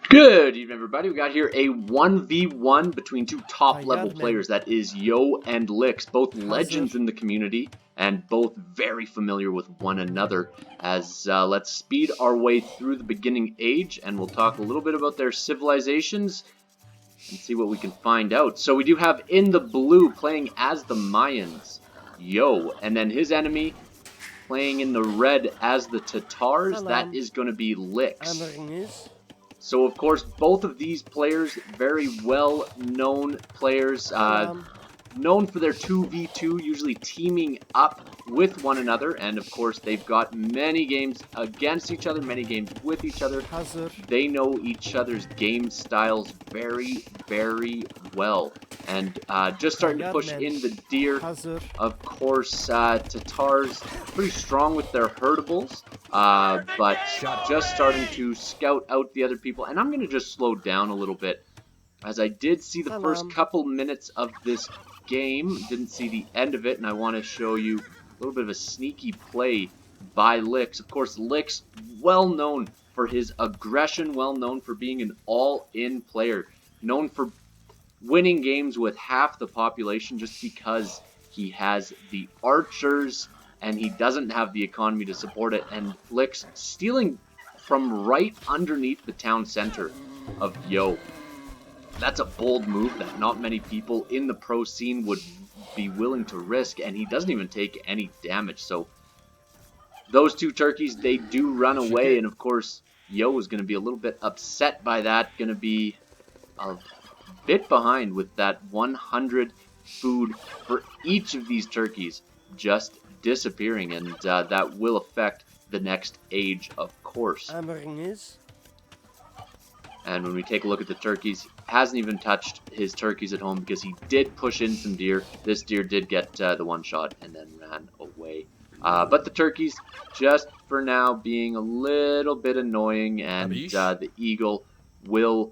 Good evening, everybody. We got here a 1v1 between two top-level players. That is Yo and Lix, both legends in the community and both very familiar with one another. Let's speed our way through the beginning age, and we'll talk a little bit about their civilizations and see what we can find out. So we do have in the blue playing as the Mayans, Yo, and then his enemy playing in the red as the Tatars. That is going to be Lix. So, of course, both of these players, very well-known players, known for their 2v2, usually teaming up with one another. And, of course, they've got many games against each other, many games with each other. They know each other's game styles very, very well. And just starting to push in the deer. Of course, Tatars, pretty strong with their herdables. But just starting to scout out the other people. And I'm going to just slow down a little bit, as I did see the first couple minutes of this game, didn't see the end of it, and I want to show you a little bit of a sneaky play by Lix. Of course, Lix, well known for his aggression, well known for being an all-in player, known for winning games with half the population just because he has the archers and he doesn't have the economy to support it. And Lix stealing from right underneath the town center of Yo. That's a bold move that not many people in the pro scene would be willing to risk, and he doesn't even take any damage. So those two turkeys, they do run away, and of course Yo is going to be a little bit upset by that, going to be a bit behind with that 100 food for each of these turkeys just disappearing, and that will affect the next age, of course. And when we take a look at the turkeys, hasn't even touched his turkeys at home because he did push in some deer. This deer did get the one shot and then ran away. But the turkeys, just for now, being a little bit annoying, and the eagle will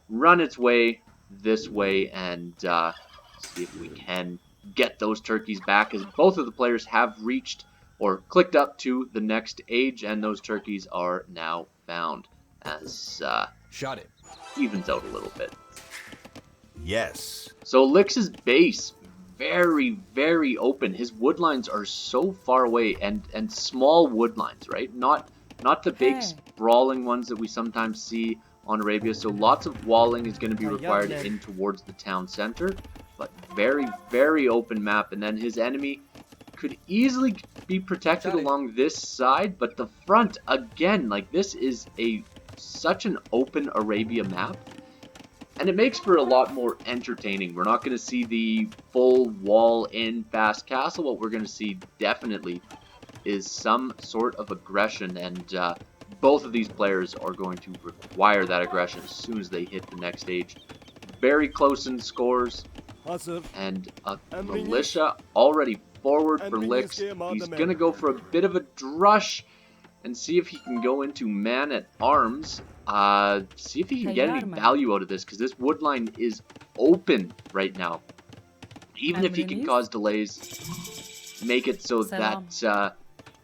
run its way this way and see if we can get those turkeys back, as both of the players have reached or clicked up to the next age, and those turkeys are now found, as shot it evens out a little bit. Yes. So Lix's base, very, very open. His woodlines are so far away, and small woodlines, right? Not the big sprawling ones that we sometimes see on Arabia. So lots of walling is going to be required in towards the town center, but very, very open map. And then his enemy could easily be protected along this side, but the front, again, like, this is such an open Arabia map, and it makes for a lot more entertaining. We're not going to see the full wall in fast castle. What we're going to see definitely is some sort of aggression, and both of these players are going to require that aggression as soon as they hit the next stage. Very close in scores, and a militia already forward for Lix. He's going to go for a bit of a drush and see if he can go into man-at-arms. See if he can get any value out of this, because this woodline is open right now. Even if he can cause delays, make it so that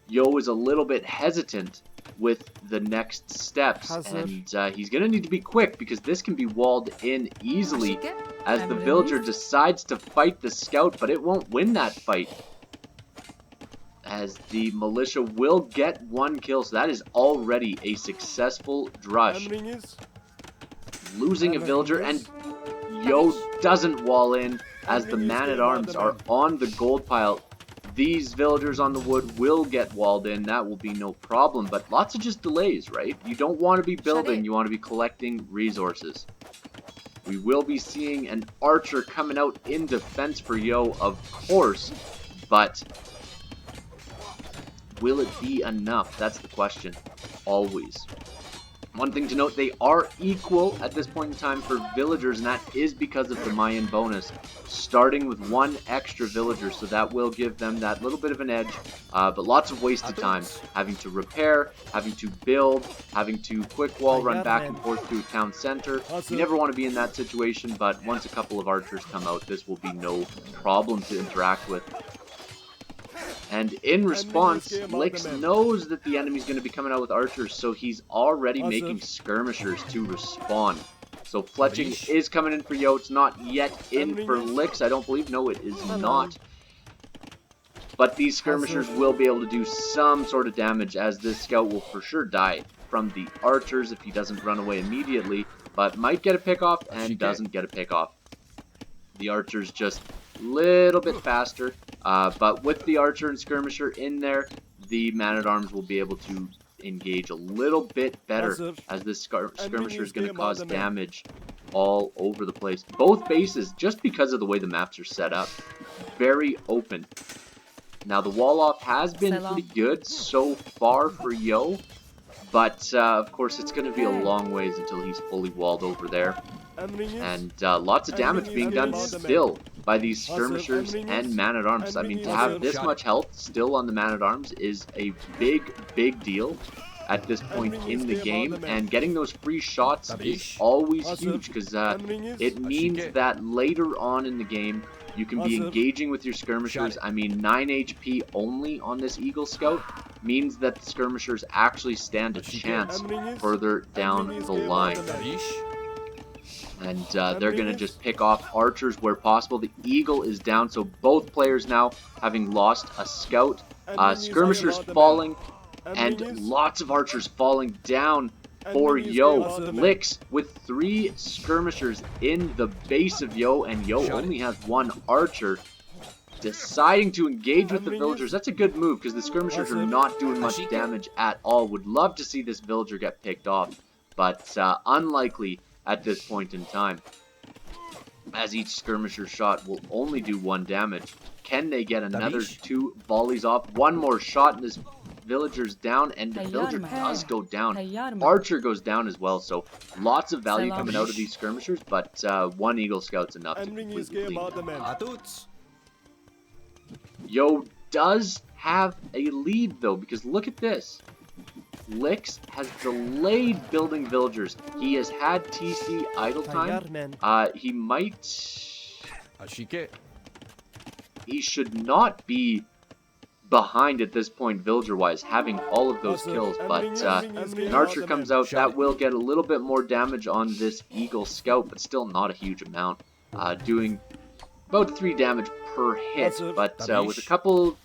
Yo is a little bit hesitant with the next steps. And he's going to need to be quick, because this can be walled in easily as the villager decides to fight the scout, but it won't win that fight, as the militia will get one kill. So that is already a successful drush. Losing a villager, and Yo doesn't wall in as the man-at-arms are on the gold pile. These villagers on the wood will get walled in. That will be no problem, but lots of just delays, right? You don't want to be building, you want to be collecting resources. We will be seeing an archer coming out in defense for Yo, of course, but will it be enough? That's the question, always. One thing to note, they are equal at this point in time for villagers, and that is because of the Mayan bonus, starting with one extra villager, so that will give them that little bit of an edge, but lots of wasted time, having to repair, having to build, having to quick wall, run back and forth to a town center. You never want to be in that situation, but once a couple of archers come out, this will be no problem to interact with. And in response, Lix knows that the enemy's going to be coming out with archers, so he's already making skirmishers to respawn. So fletching is coming in for Yo. It's not yet in for Lix, I don't believe. No, it is not. But these skirmishers will be able to do some sort of damage, as this scout will for sure die from the archers if he doesn't run away immediately, but might get a pick off and doesn't get a pick off. The archer's just a little bit faster, but with the archer and skirmisher in there, the man-at-arms will be able to engage a little bit better, as this skirmisher is going to cause damage all over the place. Both bases, just because of the way the maps are set up, very open. Now the wall off has been pretty good so far for Yo, but of course it's going to be a long ways until he's fully walled over there. And lots of damage being done still by these skirmishers and man-at-arms. I mean, to have this much health still on the man-at-arms is a big deal at this point in the game. And getting those free shots is always huge, because it means that later on in the game, you can be engaging with your skirmishers. I mean, 9 HP only on this Eagle Scout means that the skirmishers actually stand a chance further down the line. And they're going to just pick off archers where possible. The Eagle is down, so both players now having lost a scout. Skirmishers falling, and lots of archers falling down for Yo. Lix with 3 skirmishers in the base of Yo, and Yo only has 1 archer. Deciding to engage with the villagers. That's a good move, because the skirmishers are not doing much damage at all. Would love to see this villager get picked off, but unlikely at this point in time, as each skirmisher shot will only do 1 damage. Can they get another 2 volleys off? 1 more shot and this villager's down, and the villager does go down. Archer goes down as well, so lots of value coming out of these skirmishers, but 1 Eagle Scout's enough to completely clean them. Yo does have a lead though, because look at this. Lix has delayed building villagers. He has had TC idle time. He might... He should not be behind at this point villager-wise, having all of those kills. But an archer comes out. That will get a little bit more damage on this Eagle Scout, but still not a huge amount. Doing about 3 damage per hit. But with a couple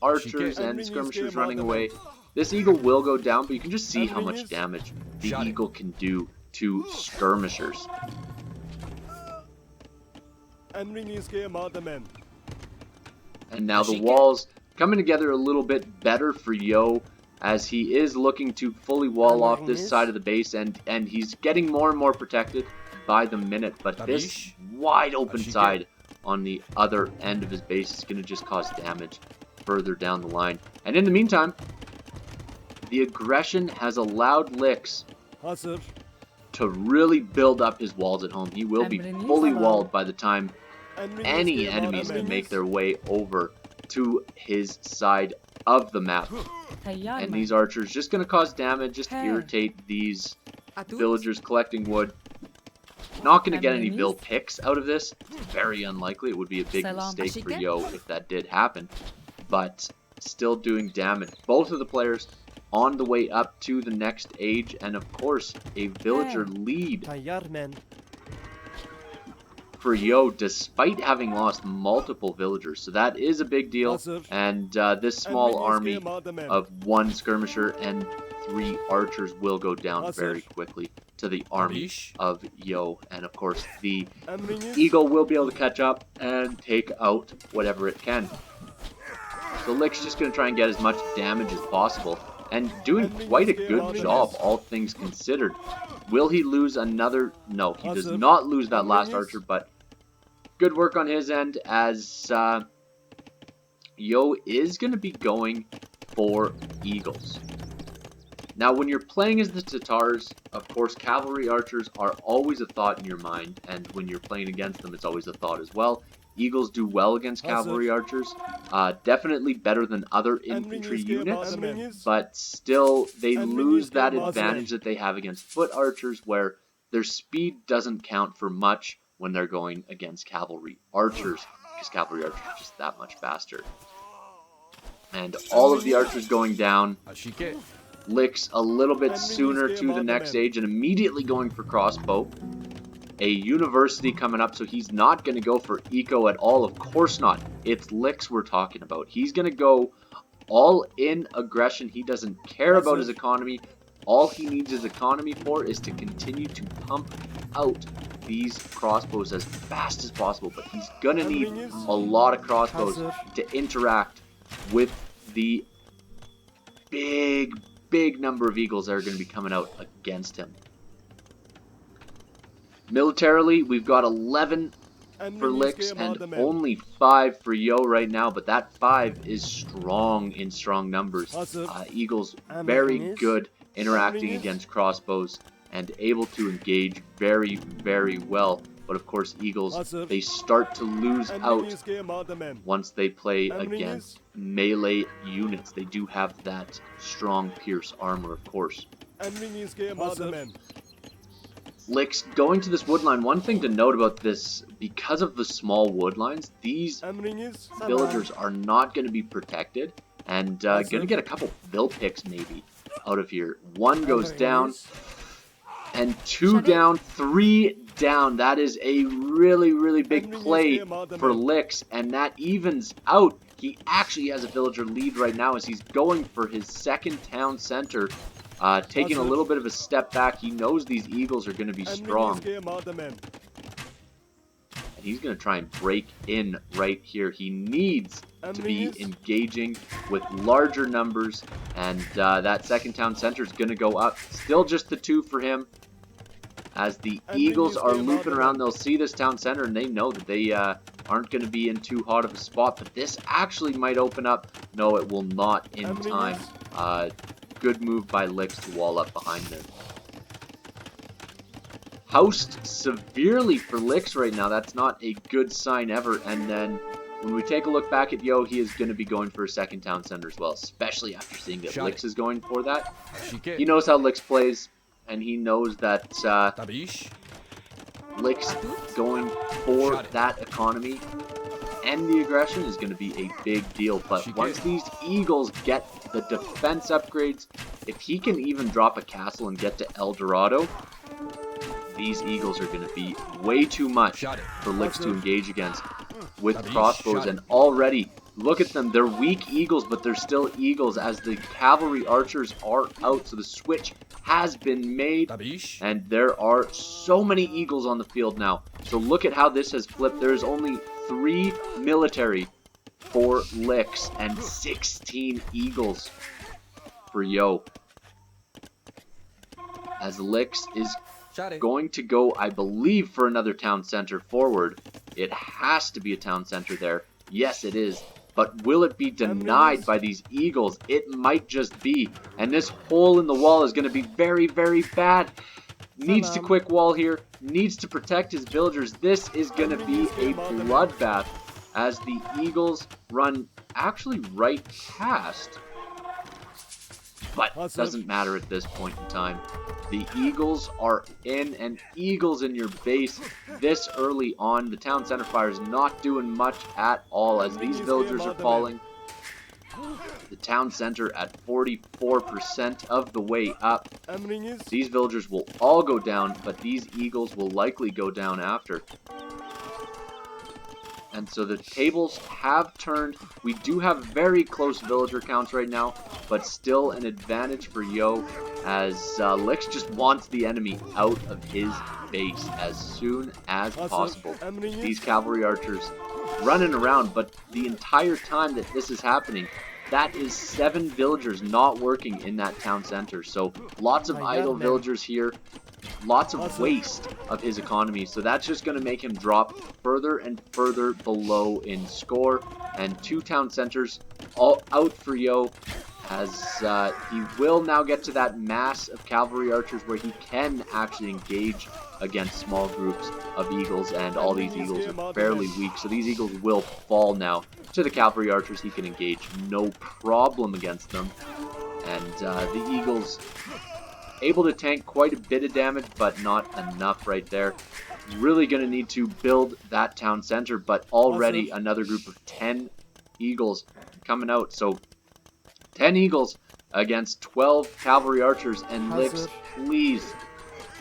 archers and skirmishers running away, this Eagle will go down, but you can just see how much damage the Eagle can do to skirmishers. And now the walls coming together a little bit better for Yo, as he is looking to fully wall off this side of the base, and he's getting more and more protected by the minute. But this wide open side on the other end of his base is going to just cause damage further down the line. And in the meantime, the aggression has allowed Lix to really build up his walls at home. He will be fully walled by the time any enemies can make their way over to his side of the map. And these archers just going to cause damage, just irritate these villagers collecting wood. Not going to get any vill picks out of this. It's very unlikely. It would be a big mistake for Yo if that did happen. But still doing damage. Both of the players on the way up to the next age, and of course a villager lead for Yo, despite having lost multiple villagers. So that is a big deal. And this small army of 1 skirmisher and 3 archers will go down very quickly to the army of Yo. And of course the Eagle will be able to catch up and take out whatever it can. So Lix just going to try and get as much damage as possible, and doing quite a good job, all things considered. Will he lose another? No, he does not lose that last archer, but good work on his end, as Yo is going to be going for Eagles. Now, when you're playing as the Tatars, of course, cavalry archers are always a thought in your mind, and when you're playing against them, it's always a thought as well. Eagles do well against cavalry archers, definitely better than other infantry units, but still they lose that advantage that they have against foot archers, where their speed doesn't count for much when they're going against cavalry archers, because cavalry archers are just that much faster. And all of the archers going down. Ashike. Licks a little bit sooner to the next stage and immediately going for crossbow. A university coming up, so he's not going to go for eco at all. Of course not. It's Licks we're talking about. He's going to go all in aggression. He doesn't care about his economy. All he needs his economy for is to continue to pump out these crossbows as fast as possible. But he's going to need a lot of crossbows to interact with the big number of eagles that are going to be coming out against him. Militarily, we've got 11 for Licks and only 5 for Yo right now, but that 5 is strong in strong numbers. Eagles very good interacting against crossbows and able to engage very well. But of course, Eagles, they start to lose out once they play against melee units. They do have that strong pierce armor, of course. Licks going to this wood line. One thing to note about this, because of the small wood lines, these villagers are not going to be protected and going to get a couple vill picks maybe out of here. 1 goes down and 2 down, 3 down. That is a really big play for Licks, and that evens out. He actually has a villager lead right now as he's going for his second town center. Taking a little bit of a step back. He knows these eagles are going to be strong. And he's going to try and break in right here. He needs to be engaging with larger numbers. And that second town center is going to go up. Still just the 2 for him. As the eagles are looping around, they'll see this town center and they know that they aren't going to be in too hot of a spot. But this actually might open up. No, it will not in time. Good move by Licks to wall up behind them. Housed severely for Licks right now. That's not a good sign ever. And then when we take a look back at Yo, he is going to be going for a second town center as well, especially after seeing that Licks is going for that. He knows how Licks plays, and he knows that Licks going for that economy and the aggression is going to be a big deal. But once these eagles get the defense upgrades, if he can even drop a castle and get to El Dorado, these eagles are going to be way too much for Licks to engage against with crossbows. And already, look at them, they're weak eagles, but they're still eagles as the cavalry archers are out. So the switch has been made, and there are so many eagles on the field now. So look at how this has flipped. There's only 3 military for Licks and 16 eagles for Yo. As Licks is going to go, I believe, for another town center forward. It has to be a town center there. Yes, it is. But will it be denied by these eagles? It might just be. And this hole in the wall is going to be very bad. Needs to quick wall here. Needs to protect his villagers. This is going to be a bloodbath as the eagles run actually right past. But doesn't matter at this point in time. The eagles are in, and eagles in your base this early on. The town center fire is not doing much at all as these villagers are falling. The town center at 44% of the way up. These villagers will all go down, but these eagles will likely go down after. And so the tables have turned. We do have very close villager counts right now, but still an advantage for Yo as Licks just wants the enemy out of his base as soon as possible. These cavalry archers running around, but the entire time that this is happening, that is 7 villagers not working in that town center. So lots of idle villagers here. Lots of waste of his economy, so that's just going to make him drop further and further below in score. And 2 town centers all out for Yo as he will now get to that mass of cavalry archers where he can actually engage against small groups of eagles, and all these eagles are fairly weak, so these eagles will fall now to the cavalry archers. He can engage no problem against them, and the eagles able to tank quite a bit of damage, but not enough right there. Really going to need to build that town center, but already another group of 10 eagles coming out. So 10 eagles against 12 cavalry archers. And Lix, please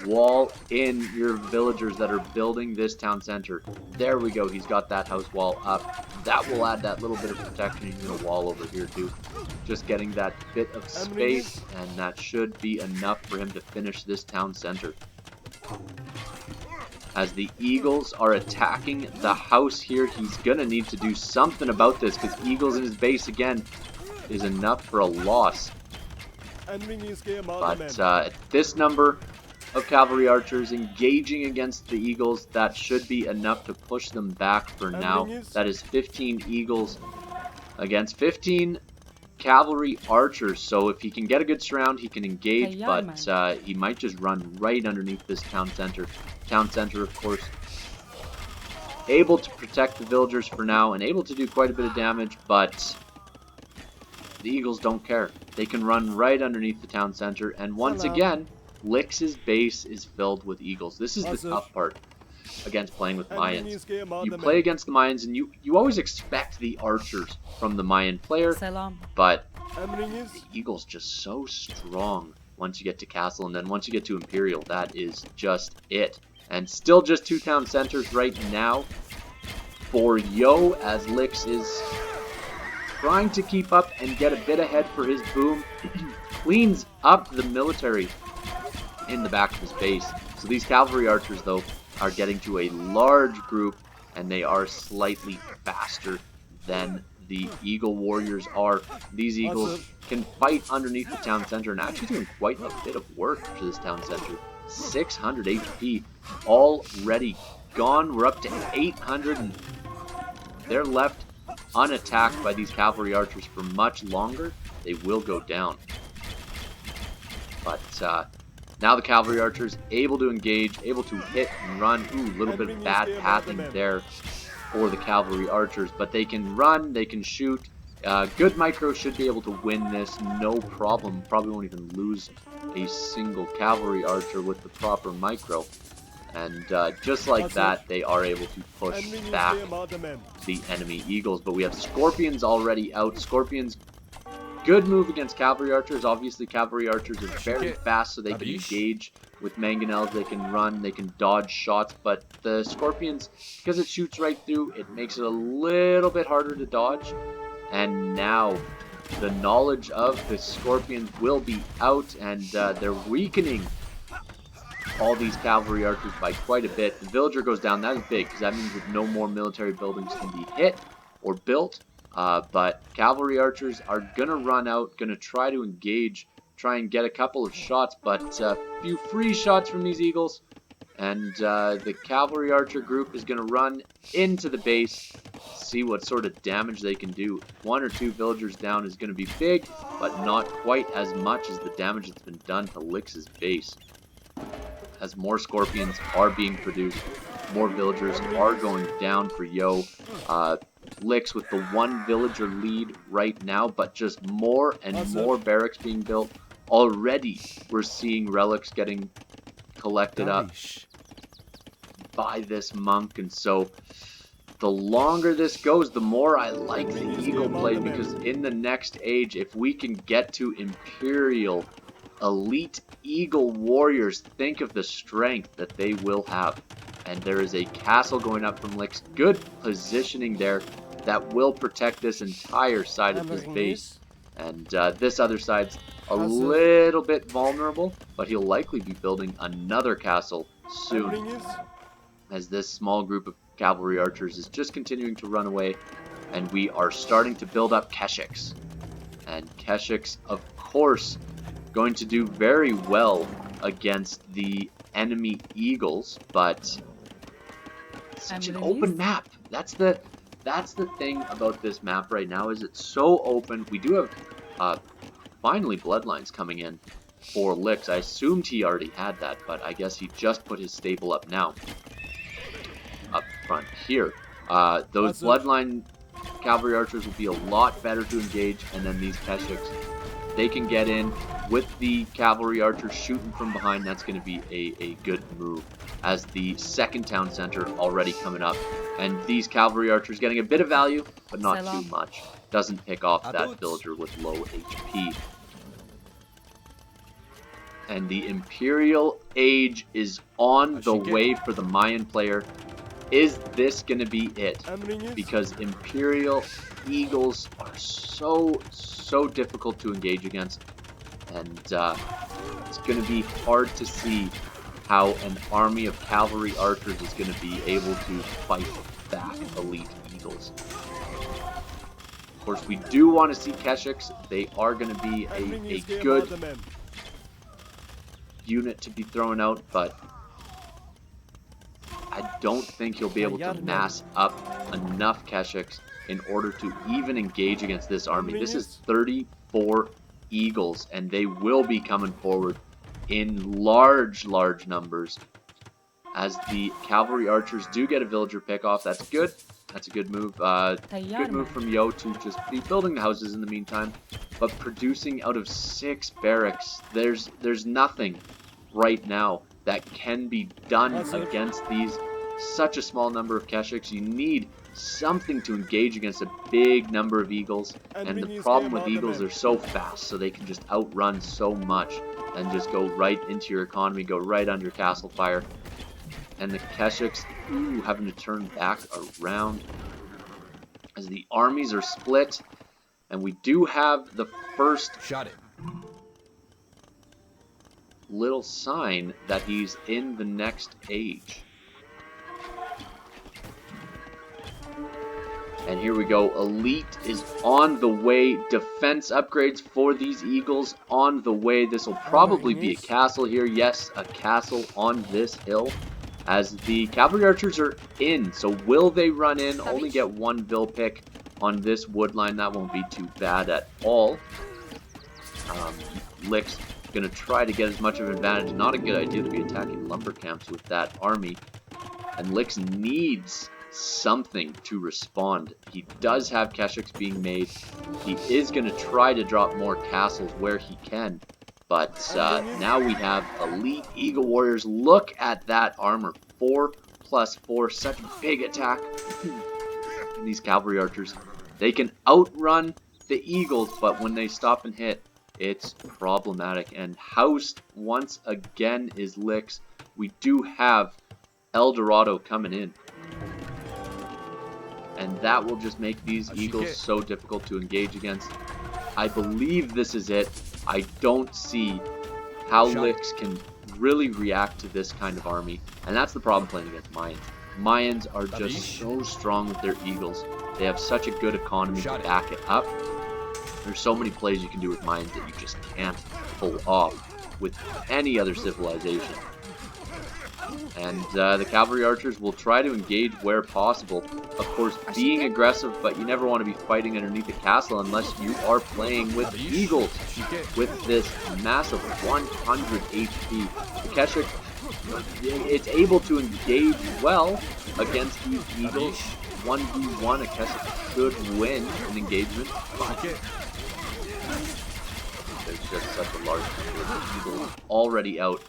wall in your villagers that are building this town center. There we go. He's got that house wall up. That will add that little bit of protection. He's going to wall over here too. Just getting that bit of space, and that should be enough for him to finish this town center. As the eagles are attacking the house here, he's going to need to do something about this, because eagles in his base again is enough for a loss. But at this number of cavalry archers engaging against the eagles, that should be enough to push them back for now. That is 15 eagles against 15 cavalry archers. So if he can get a good surround, he can engage, but he might just run right underneath this town center. Town center, of course, able to protect the villagers for now and able to do quite a bit of damage, but the eagles don't care. They can run right underneath the town center, and once again, Lix's base is filled with eagles. This is the tough part against playing with Mayans. You play against the Mayans, and you always expect the archers from the Mayan player, but the eagles just so strong once you get to castle, and then once you get to imperial, that is just it. And still just 2 town centers right now for Yo, as Lix is trying to keep up and get a bit ahead for his boom. Cleans up the military in the back of his base. So these cavalry archers, though, are getting to a large group, and they are slightly faster than the eagle warriors are. These eagles can fight underneath the town center and actually doing quite a bit of work to this town center. 600 HP already gone. We're up to 800, and they're left unattacked by these cavalry archers for much longer. They will go down. But now the cavalry archers able to engage, able to hit and run. Ooh, a little bit of bad pathing there for the cavalry archers, but they can run, they can shoot. Good micro should be able to win this, no problem. Probably won't even lose a single cavalry archer with the proper micro. And just like that, they are able to push back the enemy eagles. But we have scorpions already out. Scorpions, good move against cavalry archers. Obviously, cavalry archers are very fast, so they can engage with mangonels. They can run, they can dodge shots. But the scorpions, because it shoots right through, it makes it a little bit harder to dodge. And now the knowledge of the scorpions will be out, and they're weakening all these cavalry archers by quite a bit. The villager goes down. That is big, because that means that no more military buildings can be hit or built. But cavalry archers are going to run out, going to try to engage, try and get a couple of shots, but a few free shots from these eagles. And the cavalry archer group is going to run into the base, see what sort of damage they can do. 1 or 2 villagers down is going to be big, but not quite as much as the damage that's been done to Lix's base. As more scorpions are being produced, more villagers are going down for Yo. Lix with the 1 villager lead right now, but just more and more barracks being built. Already we're seeing relics getting collected up by this monk, and so the longer this goes, the more I like the eagle play, because in the next age, if we can get to imperial elite eagle warriors, think of the strength that they will have. And there is a castle going up from Lix. Good positioning there that will protect this entire side of his base. And this other side's a little bit vulnerable, but he'll likely be building another castle soon, as this small group of cavalry archers is just continuing to run away, and we are starting to build up Keshiks. And Keshiks, of course, going to do very well against the enemy eagles, but such an open map. That's the thing about this map right now, is it's so open. We do have finally bloodlines coming in for Lix. I assumed he already had that, but I guess he just put his stable up now. Up front here. Those bloodline cavalry archers will be a lot better to engage, and then these Keshiks, they can get in with the cavalry archers shooting from behind. That's going to be a good move, as the second town center already coming up, and these cavalry archers getting a bit of value, but not too much. doesn't pick off that villager with low HP. And the Imperial Age is on the way for the Mayan player. Is this going to be it? Because Imperial Eagles are so difficult to engage against. And it's going to be hard to see how an army of cavalry archers is going to be able to fight back elite eagles. Of course, we do want to see Keshiks. They are going to be a good unit to be thrown out, but I don't think he'll be able to mass up enough Keshiks in order to even engage against this army. This is 34 eagles, and they will be coming forward in large numbers. As the cavalry archers do get a villager pick off, that's good. That's a good move. Good move from Yo to just be building the houses in the meantime, but producing out of 6 barracks. There's nothing right now that can be done against these such a small number of Keshiks. You need something to engage against a big number of eagles, and the problem with eagles, they're so fast, so they can just outrun so much and just go right into your economy, go right under your castle fire. And the Keshiks, having to turn back around as the armies are split, and we do have the first little sign that he's in the next age. And here we go. Elite is on the way. Defense upgrades for these eagles on the way. This will probably be a castle here. Yes, a castle on this hill. As the cavalry archers are in. So will they run in? Only get 1 vill pick on this wood line. That won't be too bad at all. Lick's going to try to get as much of an advantage. Not a good idea to be attacking lumber camps with that army. And Lick's needs something to respond. He does have Keshiks being made. He is going to try to drop more castles where he can. But now we have elite eagle warriors. Look at that armor. 4+4. Such big attack. And these cavalry archers, they can outrun the eagles, but when they stop and hit, it's problematic. And housed once again is Lick's. We do have El Dorado coming in. And that will just make these eagles so difficult to engage against. I believe this is it. I don't see how Lick's can really react to this kind of army. And that's the problem playing against Mayans. Mayans are just so strong with their eagles. They have such a good economy to back it up. There's so many plays you can do with Mayans that you just can't pull off with any other civilization. And the cavalry archers will try to engage where possible. Of course, being aggressive, but you never want to be fighting underneath the castle unless you are playing with eagles. With this massive 100 HP, the Keshik, it's able to engage well against these eagles. 1v1, a Keshik should win an engagement, but there's just such a large number of eagles already out.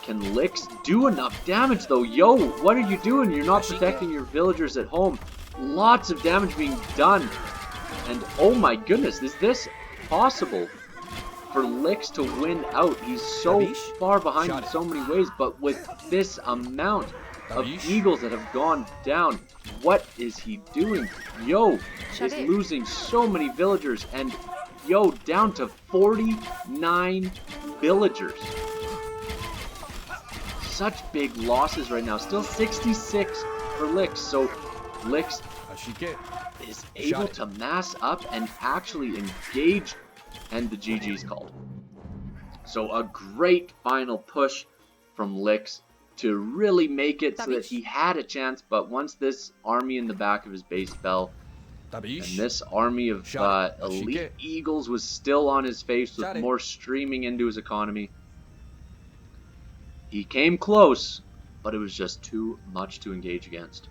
Can Lick's do enough damage though? Yo, what are you doing? You're not protecting your villagers at home. Lots of damage being done. And oh my goodness, is this possible for Lick's to win out? He's so far behind in so many ways, but with this amount of eagles that have gone down, what is he doing? Yo is losing so many villagers, and Yo down to 49 villagers. Such big losses right now. Still 66 for Lick's. So Lick's is able to mass up and actually engage, and the GG's called. So a great final push from Lick's to really make it so that he had a chance, but once this army in the back of his base fell, and this army of elite eagles was still on his face with more streaming into his economy, he came close, but it was just too much to engage against.